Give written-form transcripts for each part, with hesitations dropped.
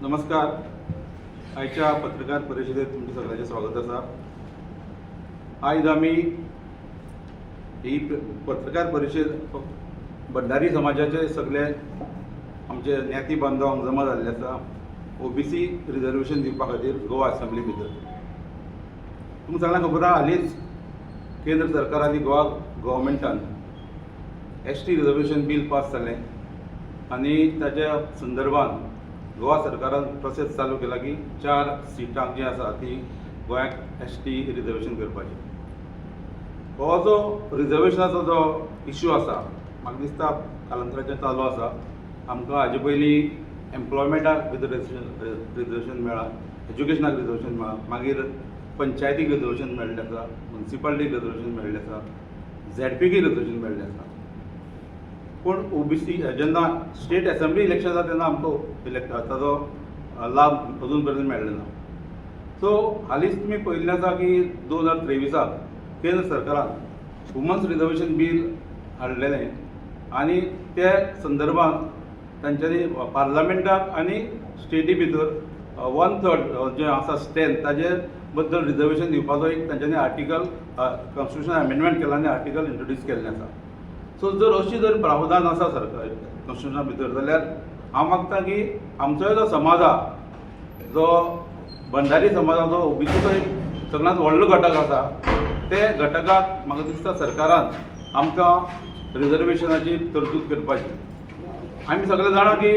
नमस्कार. आजच्या पत्रकार परिषदेत तुमचे सगळ्यांचे स्वागत असा. आज आम्ही ही पत्रकार परिषद भंडारी समाजाचे सगळे आमचे ज्ञाती बांधव जमा जाल्ले आसा ओबीसी रिजर्वेशन दिवपा खातीर गोवा असेंब्ली भितर. तुमकां सगळ्यांक खबर आहा, हालींच केंद्र सरकार आनी गोवा गव्हर्मेंटान एसटी रिजर्वेशन बिल पास जालें आनी ताच्या संदर्भात गोवा सरकारान प्रोसेस चालू केला की 4 सिटां जी आसा ती गोंयाक एसटी रिजर्वेशन करपाची. हो जो रिजर्वेशनाचो जो इश्यू आसा म्हाका दिसता कालांतराचें चालू आसा. आमकां हाजे पयलीं एम्प्लॉयमेंटाक रिजर्वेशन मेळ्ळा, एज्युकेशनाक रिजर्वेशन मेळ्ळा, मागीर पंचायतीक रिजर्वेशन मेळ्ळें आसा, म्युन्सिपालिटीक रिजर्वेशन मेळ्ळें आसा, झेडपीक रिजर्वेशन मेळ्ळें आसा. पूण ओबीसी जेन्ना स्टेट असेंब्ली इलेक्शन जाता तेन्ना आमकां ताजो लाभ अजून पर्यंत मेळ्ळो ना. सो हालींच तुमी पळयल्लें आसा की 2023 केंद्र सरकारान वुमन्स रिजर्वेशन बिल हाडलेलें आनी त्या संदर्भात तांच्यांनी पार्लमेंटाक आनी स्टेटी भितर 1/3 जें आसा स्ट्रेंथ ताजे बद्दल रिजर्वेशन दिवपाचो एक तांच्यांनी आर्टिकल कॉन्स्टिट्यूशन अमेंडमेंट केला आनी आर्टिकल इंट्रोड्यूस केल्लें आसा. सो अशी जर प्रावधान आसा सरकार कॉन्स्टिट्यूशना भितर जाल्यार हांव मागतां की आमचो जो समाज आहा, जो भंडारी समाजाचो ओबीसीचो एक सगळ्यांत व्हडलो घटक आसा, ते घटकाक म्हाका दिसता सरकारान आमकां रिजर्वेशनाची तरतूद करपाची. आमी सगळे जाणा की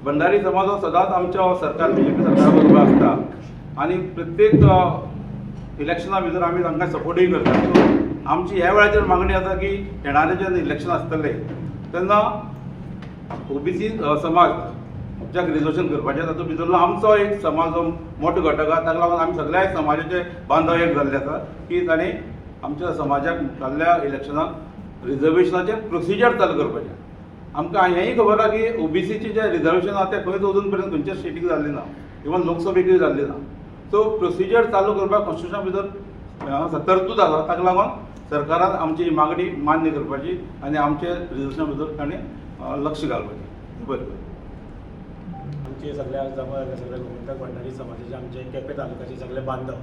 भंडारी समाज हो सदांच आमच्या सरकार बीजेपी सरकारा बरोबर आसता आनी प्रत्येक इलेक्शना भितर आमी तांकां सपोर्टूय करतात. सो आमची ह्या वेळाचेर मागणी आसा की येणारे जेन्ना इलेक्शन आसतले तेन्ना ओबीसी समाज ज्याक रिजर्वेशन करपाचें तातूंत भितरलो आमचो एक समाज जो मोठो घटक आसा, ताका लागून आमी सगळ्या समाजाचे बांधव एक जाल्ले आसा की तांणी आमच्या समाजाक जाल्ल्या इलेक्शनाक रिजर्वेशनाचें प्रोसिजर चालू करपाचें. आमकां हेंय खबर आहा की ओबीसीचें जें रिजर्वेशन आसा तें खंयच अजून पर्यंत खंयच्या स्टेटीक जाल्लें ना, इवन लोकसभेकूय जाल्लें ना. सो प्रोसिजर चालू करपाक कॉन्स्टिट्यूशना भितर तरतूद आसा. ताका लागून सरकारान आमची मागणी मान्य करपाची आनी आमचे रिजर्वेशना भितर ताणें लक्ष घालपाचें. बरें. आमचे सगळ्या जमा सगळे गोमंतक भंडारी समाजाचे आमचे केपें तालुक्याचे सगळे बांधव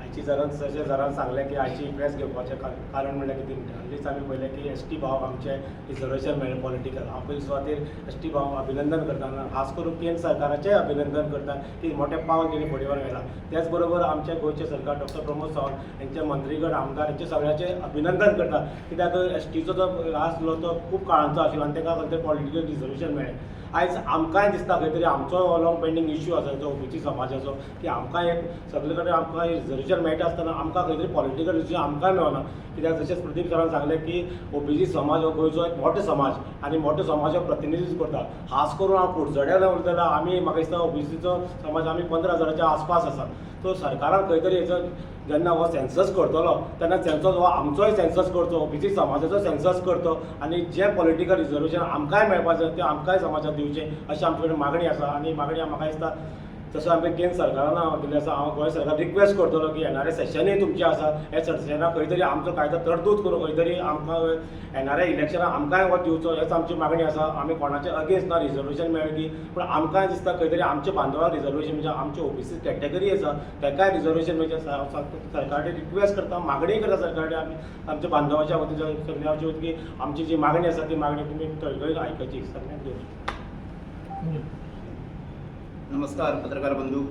आयची जरान सांगलें की आयची प्रेस घेवपाचें कारण म्हणल्यार कितें म्हणटा, हालींच आमी पळयलें की एसटी भाव आमचे रिजर्वेशन मेळ्ळें पॉलिटिकल. हांव पयलीं सुवातेर एसटी भाव अभिनंदन करता, खास करून केंद्र सरकाराचें अभिनंदन करता की मोठें पावल तेणी फुडें व्हेला. त्याच बरोबर आमचे गोंयचे सरकार डॉक्टर प्रमोद सावंत हेंचे मंत्रीगण आमदार हेंचे सगळ्यांचें अभिनंदन करता. कित्याक एसटीचो जो आसलो तो खूब काळांचो आशिल्लो आनी ताका खंय पॉलिटिकल रिजर्वेशन मेळ्ळें. आयज आमकांय दिसता खंय तरी आमचो लॉंग पेंडींग इश्यू आसा जो ओबीसी समाजाचो की आमकां एक सगळे कडेन आमकां रिजर्वेशन मेळटा आसतना आमकां खंय तरी पॉलिटिकल रिजर्वेशन आमकांय मेळना. कित्याक जशें प्रदीप सरान सांगलें की ओबीसी समाज हो गोंयचो एक मोठो समाज आनी मोठो समाज हो प्रतिनिधीत्व करता. खास करून हांव कुडचड्यान उरतां आमी म्हाका दिसता ओबीसीचो समाज आमी 15,000च्या आसपास आसा. सो सरकारान खंय तरी हेचो जेन्ना हो सेन्सस करतलो तेन्ना सेन्सस हो आमचोय सेन्सस करचो, ओबीसी समाजाचो सेन्सस करचो आनी जें पॉलिटिकल रिजर्वेशन आमकांय मेळपाचें तें आमकांय समाजाक दिवचें अशी आमचे कडेन मागणी आसा. आनी मागणी म्हाका दिसता जसो आमी केंद्र सरकारान दिल्लें आसा, हांव गोंय सरकार रिक्वेस्ट करतलो की येणारें सेशनूय तुमचें आसा, हे सेशनाक खंय तरी आमचो कायदो तरतूद करून खंय तरी आमकां येणाऱ्या इलेक्शनाक आमकांय हो दिवचो हेच आमची मागणी आसा. आमी कोणाचे अगेन्स्ट ना रिजर्वेशन मेळ्ळें की, पूण आमकांय दिसता खंय तरी आमच्या बांदवाक रिजर्वेशन म्हणजे आमचे ओबीसी कॅटेगरी आसा ताकाय रिजर्वेशन म्हणजे सरकारा कडेन रिक्वेस्ट करता, मागणी करता सरकारा कडेन आमी आमच्या बांदवाच्या वतीन सगळ्यांच्या वतीन की आमची जी मागणी आसा ती मागणी तुमी तळगळीत आयकची सगळ्यांक दिवची. नमस्कार पत्रकार बंधू.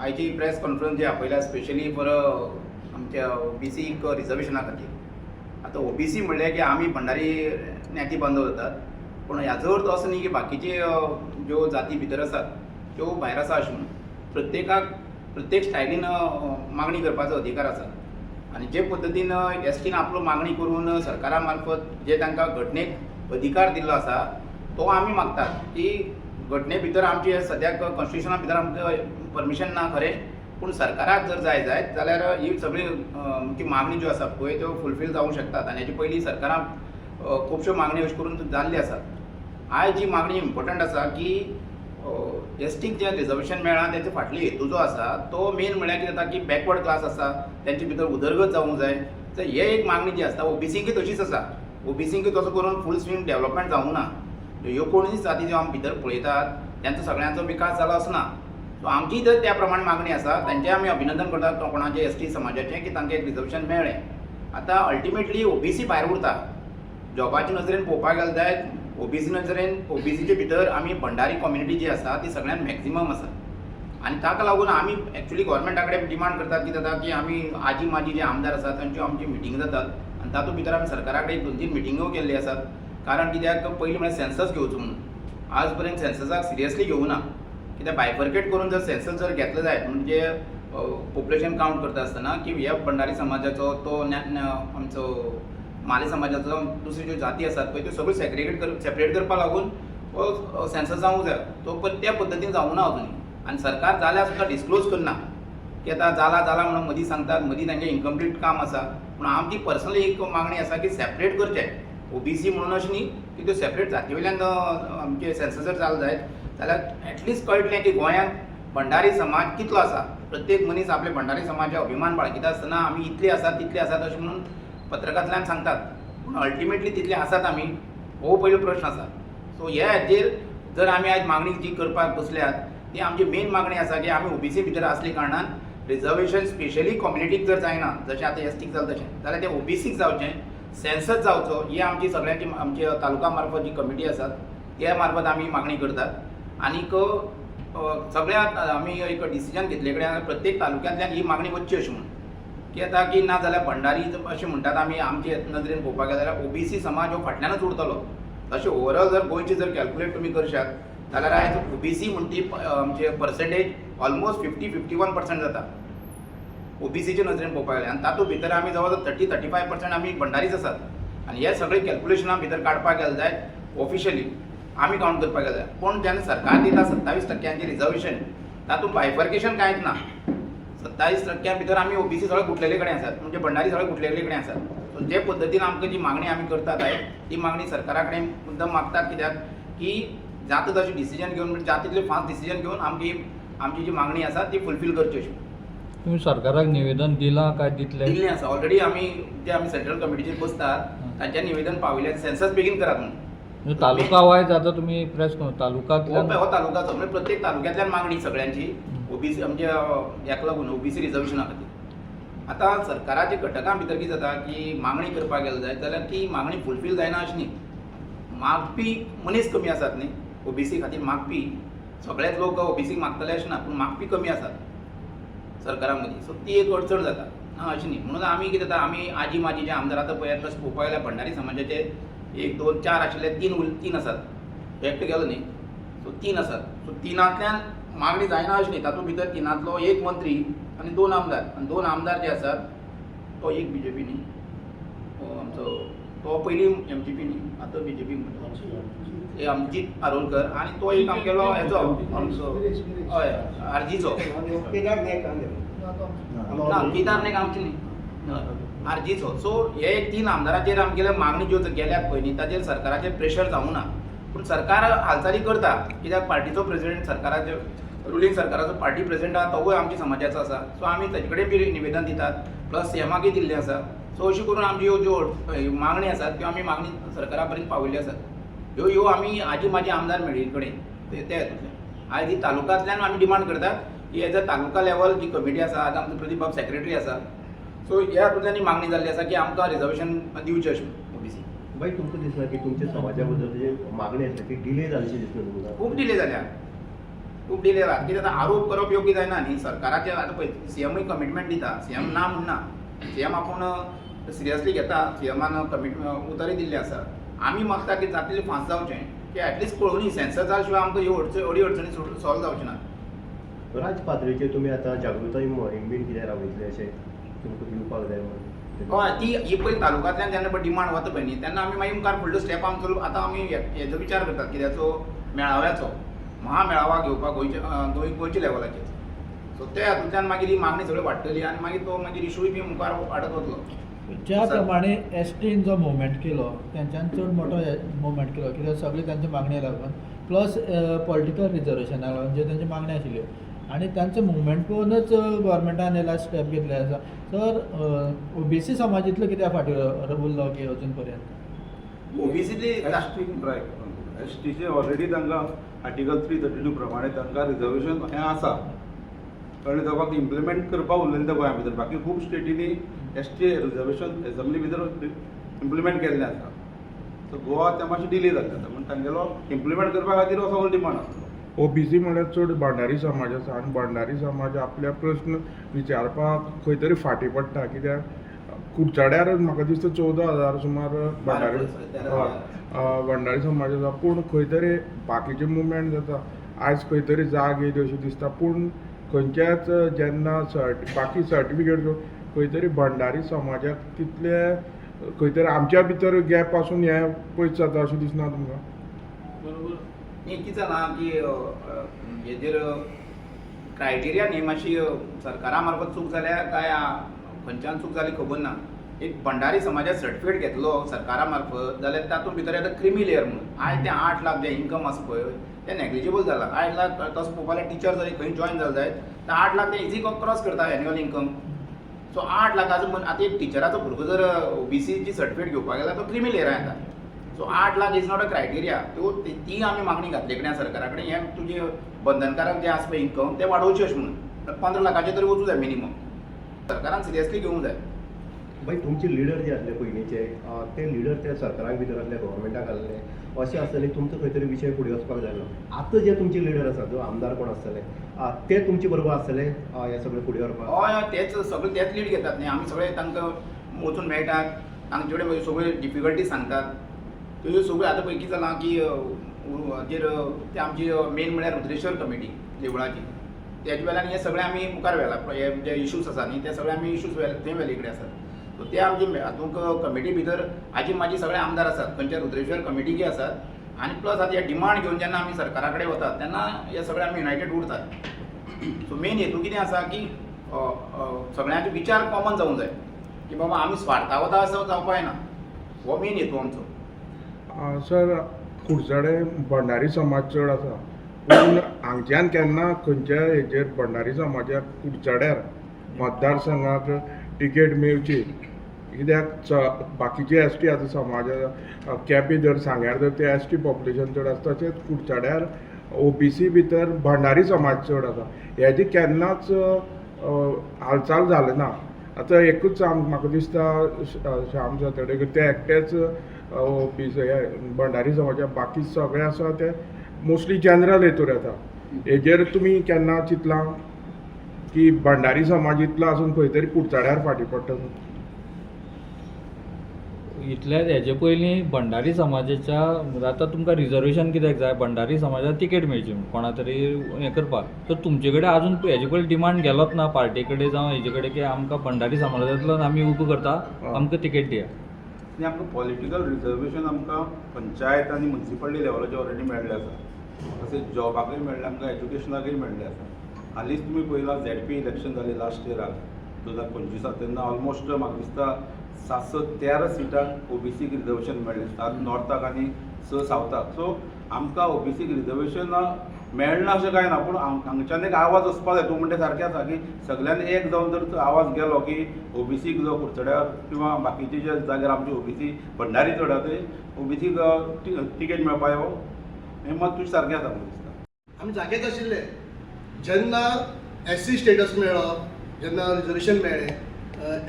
आयची प्रेस कॉन्फरन्स जी आपयल्या स्पेशली फॉर आमच्या ओबीसी रिजर्वेशना खातीर. आतां ओबीसी म्हणलें की आमी भंडारी ज्ञाती बांधव जातात, पूण ह्याचो अर्थ असो न्ही की बाकीचे ज्यो जाती भितर आसात त्यो भायर आसा अशें म्हणून. प्रत्येक स्टायलीन मागणी करपाचो अधिकार आसा आनी जे पद्दतीन एसटीन आपलो मागणी करून सरकारा मार्फत जे तांकां घटनेक अधिकार दिल्लो आसा तो आमी मागतात की घटने भितर आमचे सद्याक कॉन्स्टिट्यूशना भितर आमकां परमिशन ना खरें, पूण सरकाराक जर जाय जायत जाल्यार ही सगळी आमची मागणी ज्यो आसा पळय त्यो फुलफील जावंक शकतात. आनी हेजे पयलीं सरकाराक खुबश्यो मागणी अशें करून जाल्ली आसात. आयज जी मागणी इम्पॉर्टंट आसा की एसटीक जें रिजर्वेशन मेळ्ळा तेचो फाटलो हेतू जो आसा तो मेन म्हळ्यार कितें जाता की बॅकवर्ड क्लास आसा तेंचे भितर उदरगत जावंक जाय. तर हे एक मागणी जी आसता ओबीसींकूय तशीच आसा. ओबीसींकूय तसो करून फूल स्विंग डेव्हलपमेंट जावंक ना. ह्यो कोणूय जाती ज्यो आमी भितर पळयतात त्यांचो सगळ्यांचो विकास जालो आसना. सो आमची तर त्या प्रमाणे मागणी आसा. त्यांचें आमी अभिनंदन करतात कोणाचे एसटी समाजाचें की तांकां एक रिजर्वेशन मेळ्ळें. आतां अल्टिमेटली ओबीसी भायर उरता. जॉबाच्या नजरेन पळोवपाक गेल्यार जायत ओबीसी नजरेन ओबीसीचे भितर आमी भंडारी कम्युनिटी जी आसा ती सगळ्यान मॅक्झिमम आसा. आनी ताका लागून आमी एक्चुअली गोवोरमेंटा कडेन डिमांड करतात की जाता की आमी आजी माजी जे आमदार आसात तांच्यो आमची मिटींग जातात आनी तातूंत भितर आमी सरकारा कडेन 2-3 मिटिंगो केल्ली आसात. कारण कित्याक पयलीं म्हळ्यार सेन्सस घेवचो म्हणून आज पर्यंत सेन्ससाक सिरियसली घेवूं ना. कित्याक बायफर्केट करून जर सेन्सस जर घेतलो जायत म्हणजे पॉप्युलेशन कावंट करता आसतना की ह्या भंडारी समाजाचो तो आमचो माली समाजाचो दुसऱ्यो ज्यो जाती आसात पळय त्यो सगळ्यो सेपरेट करपा लागून हो सेन्सस जावंक जाय. तो पण त्या पद्दतीन जावूं ना अजुनी. आनी सरकार जाल्यार सुद्दां डिस्क्लोज करना की आतां जाला म्हणून मदीं सांगतात मदीं तांचें इनकम्प्लीट काम आसा. पूण आमची पर्सनली एक मागणी आसा की सेपरेट करचें ओबीसी म्हणून अशें न्ही की त्यो सेपरेट जाती वयल्यान आमचे सेन्सस जर जालो जायत जाल्यार एटलिस्ट कळटलें की गोंयांत भंडारी समाज कितलो आसा. प्रत्येक मनीस आपले भंडारी समाजाचो अभिमान बाळगिता आसतना आमी इतले आसात तितले आसात अशें म्हणून पत्रकांतल्यान सांगतात. पूण अल्टिमेटली तितले आसात आमी हो पयलो प्रश्न आसा. सो ह्या हाचेर जर आमी आयज मागणी जी करपाक बसल्यात ती आमची मेन मागणी आसा की आमी ओबीसी भितर आसले कारणान रिजर्वेशन स्पेशली कम्युनिटीक जर जायना जशें आतां एसटीक जालें तशें जाल्यार तें ओबीसीक जावचें. सेन्सस जावचो ही आमची सगळ्यांची आमची तालुका मार्फत जी कमिटी आसात त्या मार्फत आमी मागणी करतात. आनीक सगळ्या आमी एक डिसिजन घेतले कडेन प्रत्येक तालुक्यांतल्यान ही मागणी वचची अशी म्हणून की आतां की ना जाल्यार भंडारी अशें म्हणटात आमी आमचे नदरेन पळोवपाक गेल्यार जाल्यार ओबीसी समाज हो फाटल्यानच उरतलो. तशें ओवरऑल जर गोंयचे जर कॅल्क्युलेट तुमी करशात जाल्यार आयज ओबीसी म्हणटी आमचे पर्संटेज ऑलमोस्ट 50-51% जाता ओबीसीचे नजरेन पळोवपाक गेल्यार. आनी तातूंत भितर आमी जवळ 30-35% आमी भंडारीच आसात. आनी हे सगळे कॅल्क्युलेशना भितर काडपाक गेले जायत ऑफिशियली आमी कावंट करपाक गेले. पूण जेन्ना सरकार दिता 27% रिजर्वेशन तातूंत बायफर्केशन कांयच ना. 27% भितर आमी ओबीसी सगळे गुटलेले कडेन आसात म्हणजे भंडारी सगळे गुटलेले कडेन आसात. सो जे पद्दतीन आमकां जी मागणी आमी करतात आयज ती मागणी सरकारा कडेन मुद्दम मागतात कित्याक की जाता तशें डिसिजन घेवन म्हणजे जाता तितलें फास्ट डिसिजन घेवन आमची जी मागणी आसा ती फुलफील करची अशी. तुम्ही सरकाराक निवेदन दिलां काय दितले? दिल्लें आसा ऑलरेडी. आमी सेंट्रल कमिटीचेर बसतात तांचें निवेदन पावयलें सेन्सस बेगीन करात म्हणून. तालुका वायज आतां तुमी प्रेस तालुकांतल्यान हो तालुकाचो म्हणजे प्रत्येक तालुक्यांतल्यान मागणी सगळ्यांची ओबीसी आमच्या हाका लागून ओबीसी रिजर्वेशना खातीर. आतां सरकाराच्या घटकां भितर कितें जाता की मागणी करपाक गेलो जायत जाल्यार ती मागणी फुलफील जायना अशी न्ही. मागपी मनीस कमी आसात न्ही ओबीसी खातीर. मागपी सगळेच लोक ओबीसीक मागतले अशें ना पूण मागपी कमी आसात सरकारा मदीं. सो ती एक अडचण जाता अशी न्ही. म्हणून आमी कितें जाता आमी आजी माजी जे आमदार आतां पळयात तशें पळोवपाक गेल्यार भंडारी समाजाचे 1, 2, 4 आशिल्ले 3 आसात. एकटो गेलो न्ही. सो 3 आसात. सो 3 मागणी जायना अशी न्ही. तातूंत भितर 3 एक मंत्री आनी 2 आमदार. आनी 2 आमदार जे आसात तो एक बीजेपी न्ही आमचो तो पयलीं एमजीपी न्ही आतां बीजेपी हे अमजीत आरोलकर आनी तो एक आमगेलो हेचो आमचो हय आरजीचो ना केदार नायक आमची न्ही आरजीचो. सो हे 3 आमदाराचेर आमगेले मागणी ज्यो गेल्यात पळय न्ही ताचेर सरकाराचेर प्रेशर जावं ना. पूण सरकार हालचाली करता कित्याक पार्टीचो प्रेसिडेंट सरकाराचे रुलींग सरकाराचो पार्टी प्रेसिडेंट आसा तोवूय आमच्या समाजाचो आसा. सो आमी ताचे कडेन बी निवेदन दितात प्लस सीएमाकय दिल्लें आसा. सो अशी करून आमच्यो ज्यो मागणी आसात त्यो आमी मागणी सरकारा पर्यंत पावयल्ल्यो आसात. ह्यो आमी आजी माजी आमदार मेळ्ळे कडेन ते हातूंतल्यान आयज ही तालुकांतल्यान आमी डिमांड करतात की एज अ तालुका लेवल जी कमिटी आसा आज आमचो प्रदीप बाब सेक्रेटरी आसा. सो ह्या हातूंतल्यान ही मागणी जाल्ली आसा की आमकां रिजर्वेशन दिवचें अशें ओबीसी. भाई तुमकां दिसना की तुमच्या समाजा बद्दल जे मागणी आसा ती डिले जाल्ली दिसता तुमकां? खूब डिले जाल्या कित्याक आतां आरोप करप योग्य जायना न्ही. सरकाराचे आतां पळय सीएमूय कमिटमेंट दिता. सीएम ना म्हणना. सीएम आपूण सिरियसली घेता. सीएमान उतरूय दिल्लें आसा. आमी मागता की जातलें फास्ट जावचें की एटलिस्ट पळोवनी सेन्सस जाल्या शिवाय आमकां ह्यो अडी अडचणी सॉल्व जावच्यो ना. राज पातळीचेर तुमी आतां जागृताय मोहीम बीन कितें राबयतले अशें तुमकां दिवपाक जाय म्हणून? हय ती ही पळय तालुकांतल्यान जेन्ना डिमांड वता पळय न्ही तेन्ना आमी मागीर मुखार फुडलो स्टेप आमचो आतां आमी हेजो विचार करतात कित्याचो मेळाव्याचो महामेळावा घेवपाक गोंयच्या लेवलाचेर. सो त्या हातूंतल्यान मागीर ही मागणी सगळी वाडटली आनी मागीर तो मागीर इशूय बी मुखार वाडत वतलो. ज्या प्रमाणे एसटीन जो मुवमेंट केलो तेंच्यान चड मोठो मुवमेंट केलो कित्याक सगळी तांची मागणी लागून प्लस पॉलिटिकल रिजर्वेशना लागून जे तांच्यो मागणी आशिल्ल्यो आनी तांचो मुवमेंट पळोवनूच गव्हर्मेंटान हेला स्टेप घेतले आसा. तर ओबीसी समाज इतलो कित्याक फाटीं उरलो की अजून पर्यंत? ओबीसी एसटीचे ऑलरेडी तांकां आर्टिकल 332 प्रमाणे तांकां रिजर्वेशन हें आसा, कळ्ळें. ताका इम्प्लिमेंट करपाक उरलेलें गोंया भितर. बाकी खूब स्टेटींनी ST रिजर्वेशन एसेंब्ली भितर इम्प्लिमेंट केल्लें आसा. सो गोवा तें मातशें डिले जाल्लें आसा, पूण तांगेलो इम्प्लिमेंट करपा खातीर हो सगळो डिमांड आसलो. OBC म्हळ्यार चड भंडारी समाज आसा आनी भंडारी समाज आपल्या प्रश्न विचारपाक खंय तरी फाटीं पडटा. कित्याक कुडचड्यार म्हाका दिसता 14,000 सुमार भंडारी भंडारी समाज आसा. पूण खंय तरी बाकीचे मुवमेंट जाता. आयज खंय तरी जाग येयली अशें दिसता. पूण खंयच्याच जेन्ना बाकी सर्टिफिकेट खंय तरी भंडारी समाजाक तितले खंय तरी आमच्या भितर गॅप आसून हें पयस जाता अशें दिसना तुमकां? न्ही कितें जालां की हेजेर क्रायटेरिया न्ही मातशी सरकारा मार्फत चूक जाल्या काय खंयच्यान चूक जाली खबर ना. एक भंडारी समाजात सर्टिफिकेट घेतलो सरकारा मार्फत जाल्यार तातूंत भितर येता क्रिमी लेयर म्हणून. आयज तें 8 लाख जें इन्कम आसा पळय तें नेग्लिजिबल जालां. 8 लाख तसो पळोवपाक जाल्यार टिचर जरी खंय जॉयन जाले जायत तर 8 लाख तें इजी क्रॉस करता एन्युअल इन्कम. सो 8 लाखाचो आतां एक टिचराचो भुरगो जर OBCची सर्टिफिकेट घेवपाक गेला तो क्रिमी लेयरा येता. So 8 lakh is not a criteria. ती आमी मागणी घातली कडेन सरकारा कडेन हें तुजें बंधनकारक जें आसा पळय इन्कम तें वाडोवचें अशें म्हणून 15 लाखाचेर तरी वचूं जाय मिनिमम. सरकारान सिरियसली घेवंक जाय. भाई तुमचे लिडर जे आसले पयलींचे ते लिडर त्या सरकाराक भितर आसले, गव्हर्मेंटाक आसले अशें आसतलें तुमचो खंय तरी विशय फुडें वचपाक जायलो. आतां जे तुमचे लिडर आसा जो आमदार कोण आसतले ते तुमचे बरोबर आसतले हें सगळें फुडें व्हरपाक? हय तेच सगळे तेच लीड घेतात न्ही. आमी सगळे तांकां वचून मेळटात, तांचे कडेन सगळे डिफिकल्टी सांगतात. त्यो सगळ्यो आतां पळय कितें जालां की हाजेर ते आमची मेन म्हळ्यार रुद्रेश्वर कमिटी देवळाची त्याच्या वेळार हे सगळे आमी मुखार व्हेला. हे जे इश्यूज आसा न्ही ते सगळे आमी इश्यूज थंय व्हेले कडेन आसात. सो ते आमचे हातूंक कमिटी भितर हाजी म्हाजी सगळे आमदार आसात, खंयच्या रुद्रेश्वर कमिटीकी आसात. आनी प्लस आतां हे डिमांड घेवन जेन्ना आमी सरकारा कडेन वतात तेन्ना हे सगळे आमी युनायटेड उरतात. सो मेन हेतू कितें आसा की सगळ्यांचे विचार कॉमन जावंक जाय की बाबा आमी स्वार्थावता असो जावपाक जायना. हो मेन हेतू आमचो. सर कुडचडे भंडारी समाज चड आसा, पूण हांगच्यान केन्ना खंयच्या हेजेर भंडारी समाजाक कुडचड्यार मतदारसंघाक टिकेट मेळची? कित्याक बाकीचे ST आतां समाज केपें जर सांग्यार जर ते ST पॉप्युलेशन चड आसा तशेंच कुडचड्यार OBC भितर भंडारी समाज चड आसा. हेजी केन्नाच हालचाल जाली ना. आतां एकूच म्हाका दिसता श्याम सातर्डेकर ते एकटेच OBC भंडारी समाजा. बाकी सगळे आसा ते मोस्टली जनरल हेतूर येता. हेजेर तुमी केन्ना चिंतलां की भंडारी समाज इतलो आसून खंय तरी कुडचड्यार फाटीं पडटा? इतल्याच हेजे पयलीं भंडारी समाजाच्या आतां तुमकां रिजर्वेशन कित्याक जाय? भंडारी समाजाक तिकेट मेळची कोणा तरी हें करपाक. तर तुमचे कडेन आजून हेजे पयलीं डिमांड गेलोच ना पार्टी कडेन जावं हेजे कडेन की आमकां भंडारी समाजांतल्यान आमी उबो करता, आमकां तिकेट दिया. आनी आमकां पॉलिटिकल रिजर्वेशन आमकां पंचायत आनी म्युनिसिपालिटी लेवलाचेर ऑलरेडी मेळ्ळें आसा. तशेंच जॉबाकूय मेळ्ळें, आमकां एज्युकेशनाकूय मेळ्ळें आसा. हालींच तुमी पळयलां ZP इलेक्शन जालें लास्ट इयराक 2025 तेन्ना ऑलमोस्ट म्हाका दिसता 713 सिटांक OBCक रिजर्वेशन मेळ्ळें, 7 नॉर्थाक आनी 6 सावथाक. सो आमकां OBCक रिजर्वेशन मेळना अशें कांय ना, पूण हांगच्यान एक आवाज वचपाक जाय. तूं म्हणटा सारकें आसा की सगळ्यांनी एक जावन जर आवाज गेलो की OBCक जो कुडचड्यार किंवा बाकीचे जे जाग्यार आमचे OBC भंडारी चड आसा ते OBCक तिकेट मेळपाक जायो, हें मात तुजें सारकें आसा म्हाका दिसता. आमी जागेच आशिल्ले जेन्ना SC स्टेटस मेळ्ळो, जेन्ना रिजर्वेशन मेळ्ळें,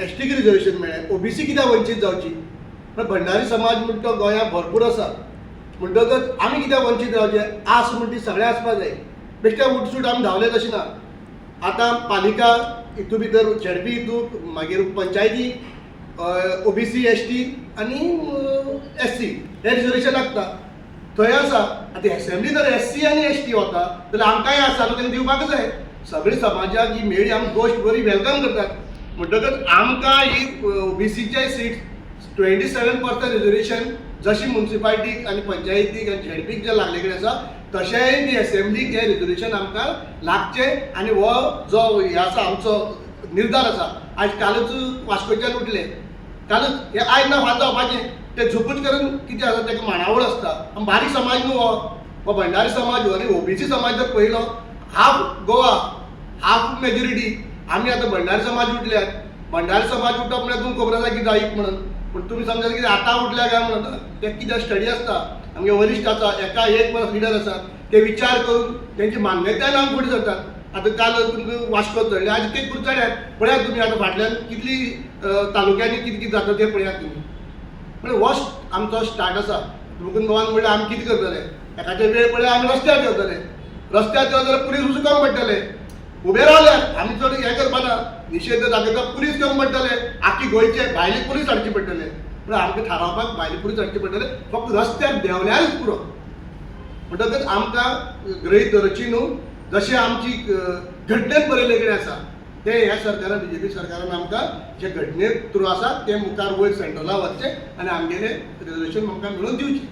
STक रिजर्वेशन मेळ्ळें, OBC कित्याक वंचीत जावची? पण भंडारी समाज म्हणटा तो गोंयांत भरपूर आसा. म्हणटकच आमी कित्याक वंचीत रावचे? आस म्हणटी सगळें आसपाक जाय. बेश्टे उठसूट आमी धांवले तशें ना. आतां पालिका हितू भितर ZP हितू मागीर पंचायती OBC ST आनी SC हे रिजर्वेशन लागता. थंय आसा. आतां एसेंब्ली जर SC आनी ST वता जाल्यार आमकांय आसा न्हू, तेंका दिवपाक जाय. सगळी समाजाक ही मेळ्ळी आमी गोश्ट बरी वेलकम करतात. म्हणटकच आमकां ही OBCचे सीट 27% रिजर्वेशन जशी म्युनिसिपालिटीक आनी पंचायतीक आनी ZPक जे लागले कडेन आसा तशेंय ती एसेंब्लीक हे रिजर्वेशन आमकां लागचें. आनी हो जो हे आसा आमचो निर्धार आसा, आयज कालच वास्कोच्यान उठले, कालच हे आयज ना फाल्यां जावपाचें. ते झुपूट करून कितें आसा तेका मांडावळ आसता. आनी बारीक समाज न्हू हो भंडारी समाज हो. आनी OBC समाज जर पळयलो हाफ गोवा, हाफ मेजॉरिटी. आमी आतां भंडारी समाज उठल्यात. भंडारी समाज उठप म्हळ्यार तुमकां खबर आसा की जायत म्हणून. पूण तुमी समजा कितें आतां उठल्या काय म्हणून ते कितें स्टडी आसता. आमगे वरिश्ट आसा, एका एक परस लिडर आसात. ते विचार करून त्यांची मान्यताय लावन फुडें सरतात. आतां काल तुमकां वास्को चडले आज ते कुडचड्यार पळयात तुमी आतां फाटल्यान कितली तालुक्यांनी कितें कितें जाता तें पळयात तुमी. म्हणजे हो आमचो स्टार्ट आसा. मुकुंद भवन म्हणल्यार आमी कितें करतले, एखादे वेळ पळय आमी रस्त्यार देंवतले, रस्त्यार देंवले जाल्यार पुलीस उचूंक पडटले. उबे रावल्यार आमी चड हें करपाना, निशेध दाखयता पुलीस घेवंक पडटले, आख्खी गोंयचे भायले पुलीस हाडचे पडटले. पूण आमकां थारावपाक भायले पुलीस हाडचे पडटले, फक्त रस्त्यार देंवल्यारच पुरो. म्हणटकच आमकां गृहीत धरची न्हू, जशें आमची घटनेंत बरयलें कितें आसा तें ह्या सरकारान BJP सरकारान आमकां जे घटने थ्रू आसा ते मुखार वयर सेंट्रला वचचें आनी आमगेलें रिजर्वेशन आमकां मेळोवन दिवचें.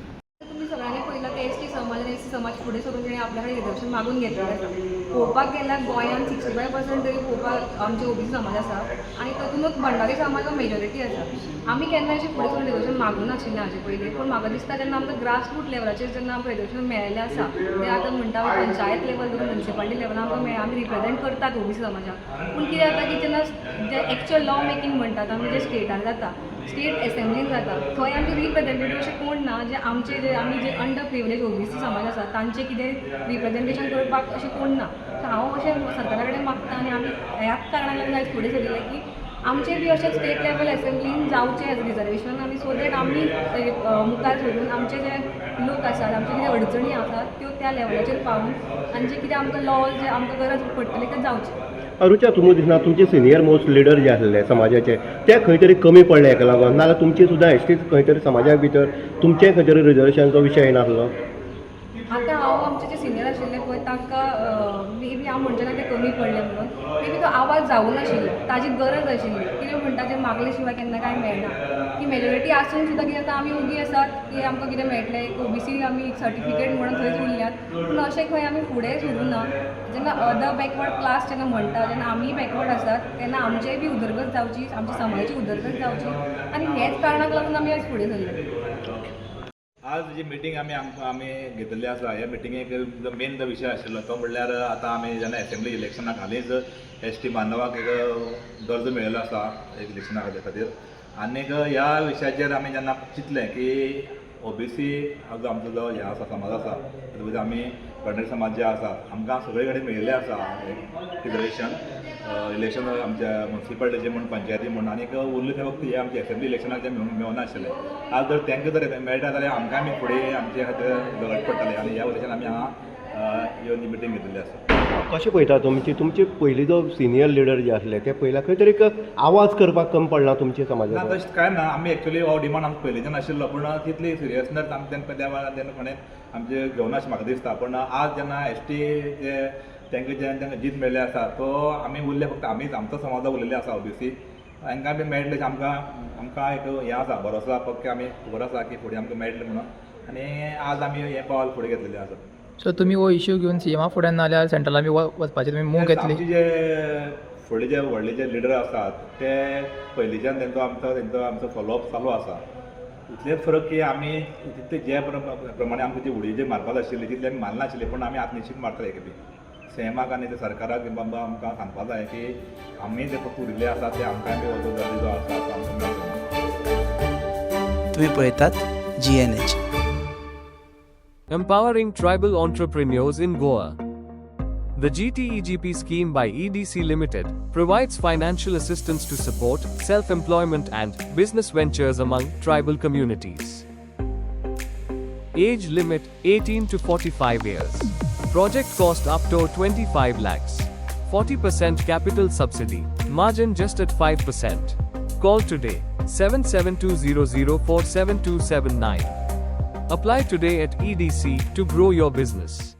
तुम्ही सगळ्यांनी पहिलं ते एस टी समाज आणि एस सी समाज फुडें सरून तेणी आपल्याकडे रिजर्वेशन मागून घेतलेलें आसा. पळोवपाक गेल्यार गोंयांत 65% तरी पळोवपाक आमचे ओबीसी समाज आसा आनी तातूंतच भंडारी समाज हो मेजॉरिटी आसा. आमी केन्ना अशें फुडें सरून रिजर्वेशन मागूंक नाशिल्लें हाजे पयलीं, पूण म्हाका दिसता जेन्ना आमकां ग्रासरूट लेवलाचेर जेन्ना आमकां रिजर्वेशन मेळिल्लें आसा तें आतां म्हणटा पंचायत लेवल धरून म्युनिसिपालिटी लेवलार आमकां मेळ्ळा, आमी रिप्रेझेंट करतात ओबीसी समाजाक. पूण कितें जाता की जेन्ना जे एक्चुअल लॉ मेकींग म्हणटात आमी जे स्टेटान जाता, स्टेट एसेंब्लीन जाता, थंय आमचे रिप्रेझेंटेटीव अशें कोण ना जे आमी जे अंडर प्रिविलेज ओबीसी समाज आसा तांचें कितें रिप्रेझेंटेशन करपाक अशें कोण ना. सो हांव अशें सरकारा कडेन मागता आनी आमी ह्याच कारणाक लागून आयज फुडें सरिल्ले की आमचे बी अशें स्टेट लेवल एसेंब्लीन जावचें रिजर्वेशन आनी सो दॅट आमी मुखार सरून आमचे जे लोक आसात, आमचे कितें अडचणी आसात त्यो त्या लेवलाचेर पावून आनी जे कितें आमकां लॉ जे आमकां गरज पडटली तें जावचें. रुचा, तुमकां दिसना तुमचे सिनियर मोस्ट लिडर जे आसले समाजाचे ते खंय तरी कमी पडले हेका लागून, नाजाल्यार तुमची सुद्दां एस टी खंय तरी समाजा भितर तुमचें खंय तरी रिजर्वेशनचो विशय येनासलो? आतां हांव आमचे जे सिनियर आशिल्ले पळय तांकां मे बी हांव म्हणचें ना ते कमी पडले म्हणून, मे बी तो आवाज जावूं नाशिल्लो, ताजी गरज आशिल्ली. कितें म्हणटा तें मागले शिवाय केन्ना कांय मेळना. की मेजॉरिटी आसून सुद्दां कितें जाता आमी उगी आसात की आमकां कितें मेळटलें, एक ओबीसी आमी सर्टिफिकेट म्हणून थंयच उरल्यात. पूण अशें खंय आमी फुडें सरूं ना. जेन्ना अदर बॅकवर्ड क्लास जेन्ना म्हणटा, जेन्ना आमी बॅकवर्ड आसात तेन्ना आमचेय बी उदरगत जावची, आमच्या समाजाची उदरगत जावची आनी हेच कारणाक लागून आमी आयज फुडें सरले. आज जी मिटींग आमी घेतलेली आसा, ह्या मिटिंगेक जो मेन जो विशय आशिल्लो तो म्हणल्यार आतां आमी जेन्ना एसेंब्ली इलेक्शनाक हालींच एस टी बांदवाक एक दर्ज मेळिल्लो आसा एक इलेक्शना खातीर. आनीक ह्या विशयाचेर आमी जेन्ना चिंतलें की ओबीसी जो आमचो जो हे आसा समाज आसा तातूंत आमी भंडारी समाज जे आसा आमकां सगळे कडेन मेळिल्लें आसा रिजर्वेशन. इलेक्शन आमच्या म्युनिसिपालिटीचे म्हण पंचायती म्हण आनीक उरले ते फक्त हे आमचे एसेंब्ली इलेक्शनाक जे मेळूना आशिल्ले. आज जर तांकां जर मेळटा जाल्यार आमकां आमी फुडें आमचे खातीर लढत पडटले आनी ह्या वटेच्यान आमी हांगा येवन मिटींग घेतिल्ली आसा. कशें पळयता तुमचे पयलीं जो सिनियर लिडर जे आसले ते पयला खंय तरी आवाज करपाक कमी पडला तुमच्या ना समाजाचो? तशें कांय ना. आमी एक्चुअली हो डिमांड आमकां पयलींच्यान आशिल्लो, पूण तितली सिरियसनस आमी तेन्ना कोणें आमचे घेवना अशें म्हाका दिसता. पूण आज जेन्ना एस टी जे तांकां जीत मेळ्ळे आसा तो आमी उरले फक्त आमीच आमचो समाज उरलेले आसा ओबीसी. तांकां बी मेळटले आमकां एक हें आसा भरोसो आसा पक्के आमी खबर आसा की फुडें आमकां मेळटलें म्हणून. आनी आज आमी हें पावल फुडें घेतलेलें आसा. सो तुमी हो इश्यू घेवन सीएमा फुडें नाल्यार सेंट्रलान वचपाचें तुमी मूव घेतली? आमचे जे फुडले जे व्हडले जे लिडर आसात ते पयलींच्यान तेंचो आमचो फॉलोअप चालू आसा. इतलेंच फरक की आमी तितले जे प्रमाणे आमकां ती उडी जे मारपाक आशिल्ली तितली आमी मारना आशिल्ली, पूण आमी आतां निश्चित मारतले एक बी. सीएमाक आनी ते सरकाराक बाबा आमकां सांगपाक जाय की आमी जे फक्त उरिल्ले आसा ते आमकां बी हो जो दर्जो आसा तो आमकां मेळचो. तुम्ही पळयतात GNH. Empowering tribal entrepreneurs in Goa. The GTEGP scheme by EDC Limited provides financial assistance to support self-employment and business ventures among tribal communities. Age limit 18 to 45 years. Project cost up to 25 lakhs. 40% capital subsidy. Margin just at 5%. Call today 7720047279. Apply today at EDC to grow your business.